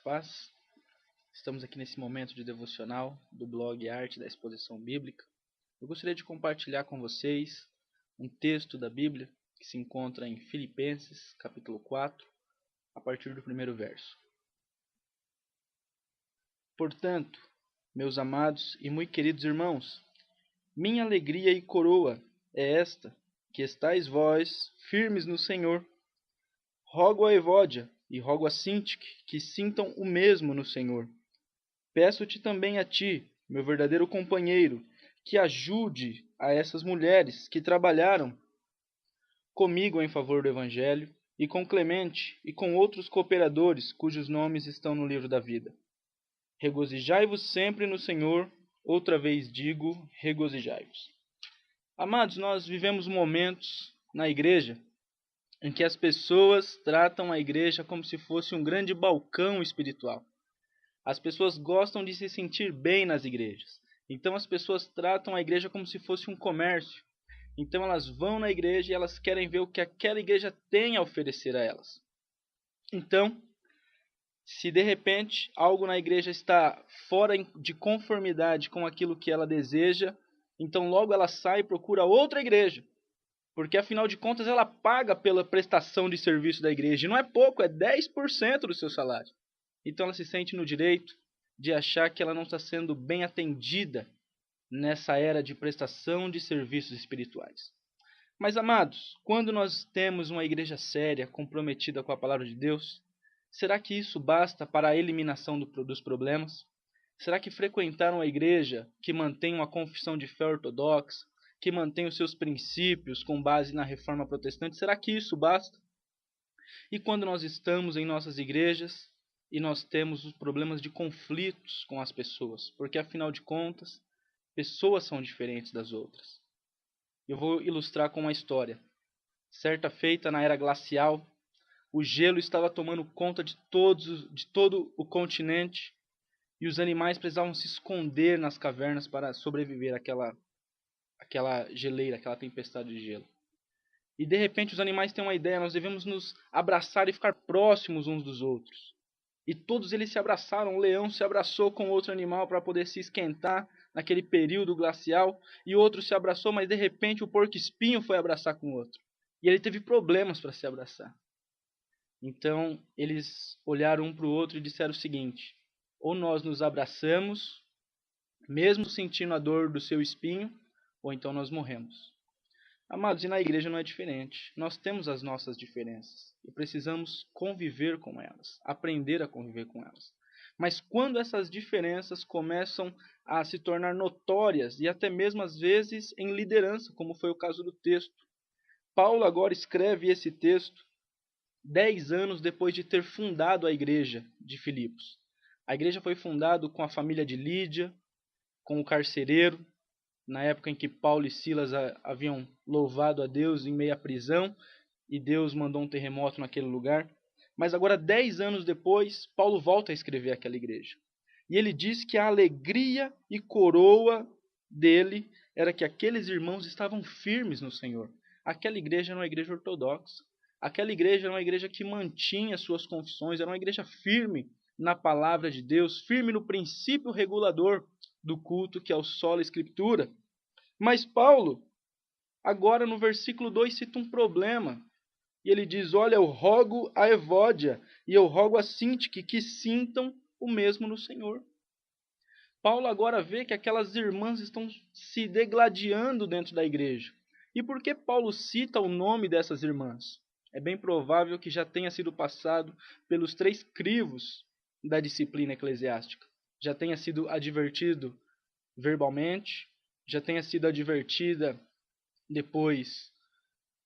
paz. Estamos aqui nesse momento de devocional do blog Arte da Exposição Bíblica. Eu gostaria de compartilhar com vocês um texto da Bíblia que se encontra em Filipenses, capítulo 4, a partir do primeiro verso. Portanto, meus amados e muito queridos irmãos, minha alegria e coroa é esta, que estais vós firmes no Senhor. Rogo a Evódia e rogo a Sintique que sintam o mesmo no Senhor. Peço-te também a ti, meu verdadeiro companheiro, que ajude a essas mulheres que trabalharam comigo em favor do Evangelho, e com Clemente e com outros cooperadores cujos nomes estão no livro da vida. Regozijai-vos sempre no Senhor, outra vez digo, regozijai-vos. Amados, nós vivemos momentos na igreja em que as pessoas tratam a igreja como se fosse um grande balcão espiritual. As pessoas gostam de se sentir bem nas igrejas. Então as pessoas tratam a igreja como se fosse um comércio. Então elas vão na igreja e elas querem ver o que aquela igreja tem a oferecer a elas. Então, se de repente algo na igreja está fora de conformidade com aquilo que ela deseja, então logo ela sai e procura outra igreja. Porque, afinal de contas, ela paga pela prestação de serviço da igreja. E não é pouco, é 10% do seu salário. Então ela se sente no direito de achar que ela não está sendo bem atendida nessa era de prestação de serviços espirituais. Mas, amados, quando nós temos uma igreja séria, comprometida com a palavra de Deus, será que isso basta para a eliminação dos problemas? Será que frequentar uma igreja que mantém uma confissão de fé ortodoxa, que mantém os seus princípios com base na reforma protestante, será que isso basta? E quando nós estamos em nossas igrejas e nós temos os problemas de conflitos com as pessoas, porque afinal de contas, pessoas são diferentes das outras. Eu vou ilustrar com uma história. Certa feita, na era glacial, o gelo estava tomando conta de todo o continente e os animais precisavam se esconder nas cavernas para sobreviver àquela geleira, aquela tempestade de gelo. E de repente os animais têm uma ideia, nós devemos nos abraçar e ficar próximos uns dos outros. E todos eles se abraçaram, o leão se abraçou com outro animal para poder se esquentar naquele período glacial, e outro se abraçou, mas de repente o porco-espinho foi abraçar com o outro. E ele teve problemas para se abraçar. Então eles olharam um para o outro e disseram o seguinte: ou nós nos abraçamos, mesmo sentindo a dor do seu espinho, ou então nós morremos. Amados, e na igreja não é diferente. Nós temos as nossas diferenças e precisamos conviver com elas, aprender a conviver com elas. Mas quando essas diferenças começam a se tornar notórias e até mesmo às vezes em liderança, como foi o caso do texto, Paulo agora escreve esse texto 10 anos depois de ter fundado a igreja de Filipos. A igreja foi fundada com a família de Lídia, com o carcereiro, na época em que Paulo e Silas haviam louvado a Deus em meio à prisão, e Deus mandou um terremoto naquele lugar. Mas agora, 10 anos depois, Paulo volta a escrever aquela igreja. E ele diz que a alegria e coroa dele era que aqueles irmãos estavam firmes no Senhor. Aquela igreja era uma igreja ortodoxa. Aquela igreja era uma igreja que mantinha suas confissões, era uma igreja firme na palavra de Deus, firme no princípio regulador do culto, que é o sola escritura. Mas Paulo, agora no versículo 2, cita um problema. E ele diz: olha, eu rogo a Evódia e eu rogo a Sintique que sintam o mesmo no Senhor. Paulo agora vê que aquelas irmãs estão se degladiando dentro da igreja. E por que Paulo cita o nome dessas irmãs? É bem provável que já tenha sido passado pelos 3 crivos da disciplina eclesiástica. Já tenha sido advertido verbalmente, já tenha sido advertida depois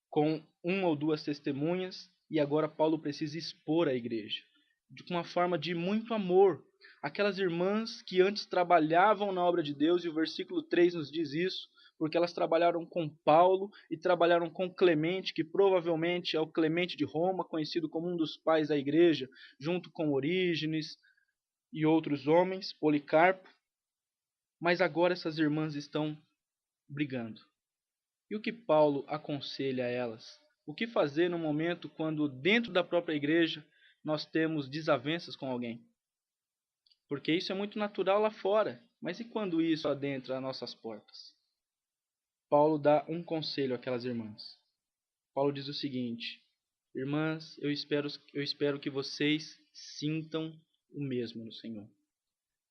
com 1 ou 2 testemunhas, e agora Paulo precisa expor a igreja de uma forma de muito amor. Aquelas irmãs que antes trabalhavam na obra de Deus, e o versículo 3 nos diz isso, porque elas trabalharam com Paulo e trabalharam com Clemente, que provavelmente é o Clemente de Roma, conhecido como um dos pais da igreja, junto com Orígenes e outros homens, Policarpo. Mas agora essas irmãs estão brigando. E o que Paulo aconselha a elas? O que fazer no momento quando dentro da própria igreja nós temos desavenças com alguém? porque isso é muito natural lá fora. Mas e quando isso adentra as nossas portas? Paulo dá um conselho àquelas irmãs. Paulo diz o seguinte: irmãs, eu espero que vocês sintam o mesmo no Senhor.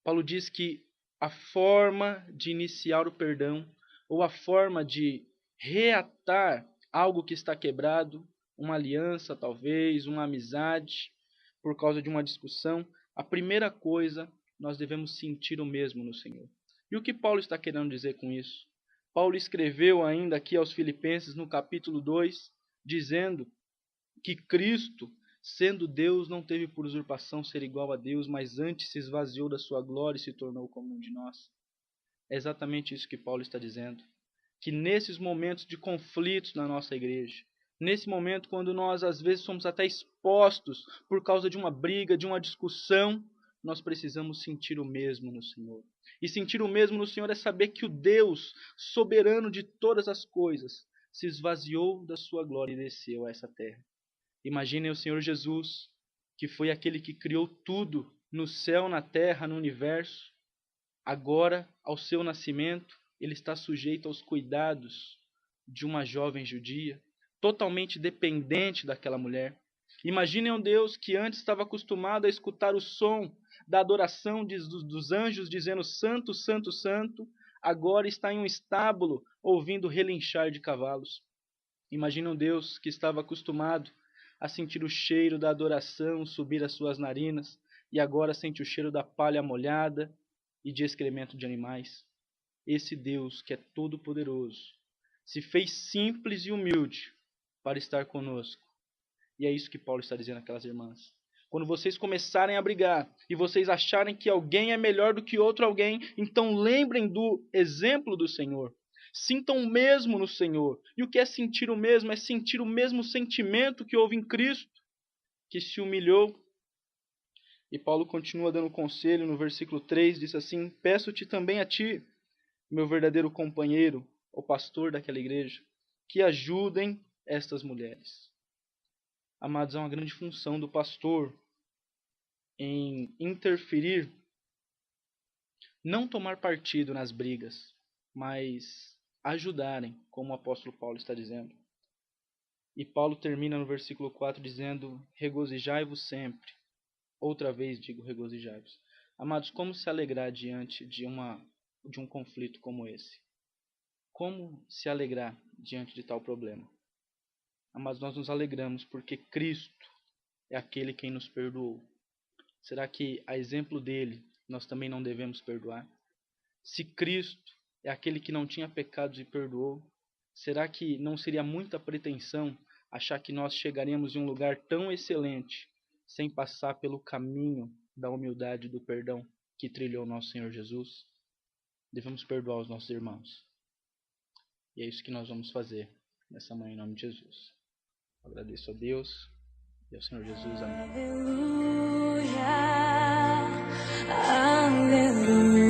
Paulo diz que a forma de iniciar o perdão, ou a forma de reatar algo que está quebrado, uma aliança talvez, uma amizade, por causa de uma discussão, a primeira coisa, nós devemos sentir o mesmo no Senhor. E o que Paulo está querendo dizer com isso? Paulo escreveu ainda aqui aos Filipenses, no capítulo 2, dizendo que Cristo, sendo Deus, não teve por usurpação ser igual a Deus, mas antes se esvaziou da sua glória e se tornou como um de nós. É exatamente isso que Paulo está dizendo. Que nesses momentos de conflitos na nossa igreja, nesse momento quando nós às vezes somos até expostos por causa de uma briga, de uma discussão, nós precisamos sentir o mesmo no Senhor. E sentir o mesmo no Senhor é saber que o Deus, soberano de todas as coisas, se esvaziou da sua glória e desceu a essa terra. Imaginem o Senhor Jesus, que foi aquele que criou tudo no céu, na terra, no universo. Agora, ao seu nascimento, ele está sujeito aos cuidados de uma jovem judia, totalmente dependente daquela mulher. Imaginem um Deus que antes estava acostumado a escutar o som da adoração dos anjos dizendo santo, santo, santo, agora está em um estábulo ouvindo relinchar de cavalos. Imaginem um Deus que estava acostumado a sentir o cheiro da adoração subir às suas narinas e agora sente o cheiro da palha molhada e de excremento de animais. Esse Deus que é todo-poderoso se fez simples e humilde para estar conosco. E é isso que Paulo está dizendo àquelas irmãs. Quando vocês começarem a brigar e vocês acharem que alguém é melhor do que outro alguém, então lembrem do exemplo do Senhor. Sintam o mesmo no Senhor. E o que é sentir o mesmo? É sentir o mesmo sentimento que houve em Cristo, que se humilhou. E Paulo continua dando conselho no versículo 3, diz assim: peço-te também a ti, meu verdadeiro companheiro, o pastor daquela igreja, que ajudem estas mulheres. Amados, é uma grande função do pastor em interferir, não tomar partido nas brigas, mas ajudarem, como o apóstolo Paulo está dizendo. E Paulo termina no versículo 4 dizendo: regozijai-vos sempre. Outra vez digo regozijai-vos. Amados, como se alegrar diante de um conflito como esse? Como se alegrar diante de tal problema? Amados, nós nos alegramos porque Cristo é aquele quem nos perdoou. Será que, a exemplo dele, nós também não devemos perdoar? Se Cristo é aquele que não tinha pecados e perdoou, será que não seria muita pretensão achar que nós chegaríamos em um lugar tão excelente sem passar pelo caminho da humildade e do perdão que trilhou nosso Senhor Jesus? Devemos perdoar os nossos irmãos. E é isso que nós vamos fazer nessa manhã em nome de Jesus. Agradeço a Deus e ao Senhor Jesus. Amém. Aleluia, aleluia.